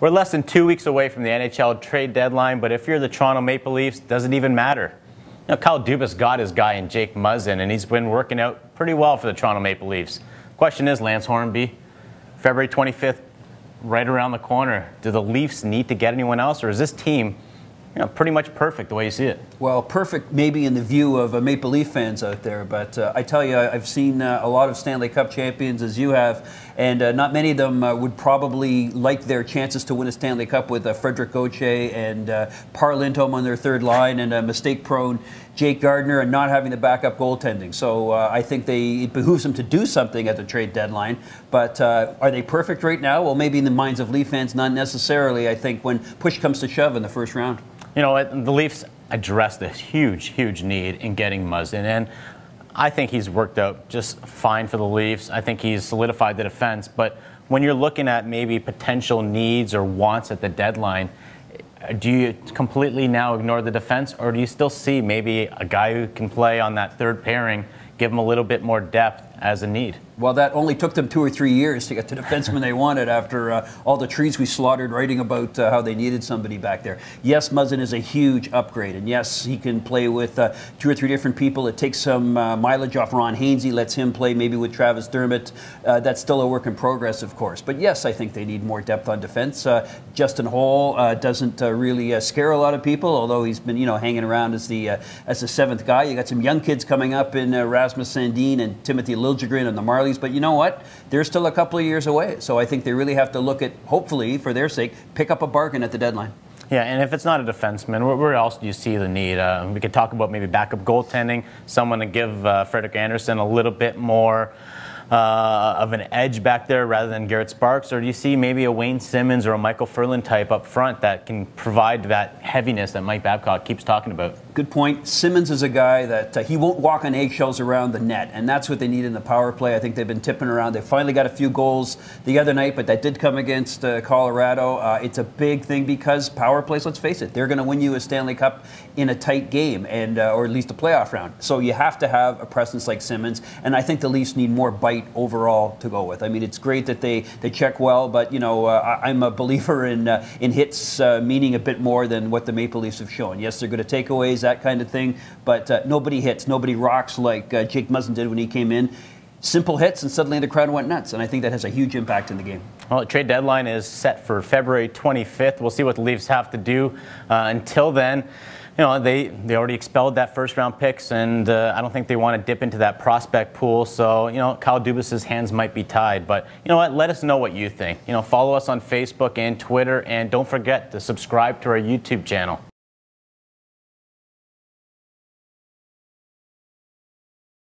We're less than 2 weeks away from the NHL trade deadline, but if you're the Toronto Maple Leafs, does it even matter? Kyle Dubas got his guy in Jake Muzzin, and he's been working out pretty well for the Toronto Maple Leafs. Question is, Lance Hornby, February 25th, right around the corner. Do the Leafs need to get anyone else, or is this team pretty much perfect the way you see it? Well, perfect maybe in the view of Maple Leaf fans out there, but I tell you, I've seen a lot of Stanley Cup champions, as you have, and not many of them would probably like their chances to win a Stanley Cup with Frederick Gauthier and Par Lindholm on their third line and a mistake-prone Jake Gardiner and not having the backup goaltending. So I think it behooves them to do something at the trade deadline. But are they perfect right now? Well, maybe in the minds of Leaf fans, not necessarily, I think, when push comes to shove in the first round. You know what? The Leafs addressed a huge need in getting Muzzin, and I think he's worked out just fine for the Leafs. I think he's solidified the defense. But when you're looking at maybe potential needs or wants at the deadline, do you completely now ignore the defense, or do you still see maybe a guy who can play on that third pairing, give him a little bit more depth as a need? Well, that only took them 2 or 3 years to get the defenseman they wanted after all the trees we slaughtered writing about how they needed somebody back there. Yes, Muzzin is a huge upgrade, and yes, he can play with 2 or 3 different people. It takes some mileage off Ron Hainsey, lets him play maybe with Travis Dermott. That's still a work in progress, of course. But yes, I think they need more depth on defense. Justin Holl doesn't really scare a lot of people, although he's been hanging around as the 7th guy. You got some young kids coming up in Rasmus Sandin and Timothy Liljegren and the Marlies. But you know what? They're still a couple of years away. So I think they really have to look at, hopefully, for their sake, pick up a bargain at the deadline. Yeah, and if it's not a defenseman, where else do you see the need? We could talk about maybe backup goaltending, someone to give Frederik Andersen a little bit more of an edge back there rather than Garrett Sparks, or do you see maybe a Wayne Simmons or a Michael Furlan type up front that can provide that heaviness that Mike Babcock keeps talking about? Good point. Simmons is a guy that he won't walk on eggshells around the net, and that's what they need in the power play. I think they've been tipping around. They finally got a few goals the other night, but that did come against Colorado. It's a big thing because power plays, let's face it, they're going to win you a Stanley Cup in a tight game, and or at least a playoff round. So you have to have a presence like Simmons, and I think the Leafs need more bite overall to go with. I mean, it's great that they check well, but I'm a believer in hits meaning a bit more than what the Maple Leafs have shown. Yes, they're good at takeaways, that kind of thing, but nobody hits, nobody rocks like Jake Muzzin did when he came in. Simple hits, and suddenly the crowd went nuts, and I think that has a huge impact in the game. Well, the trade deadline is set for February 25th. We'll see what the Leafs have to do. Until then, they already expelled that first-round picks, and I don't think they want to dip into that prospect pool. So, Kyle Dubas' hands might be tied. But you know what? Let us know what you think. Follow us on Facebook and Twitter, and don't forget to subscribe to our YouTube channel.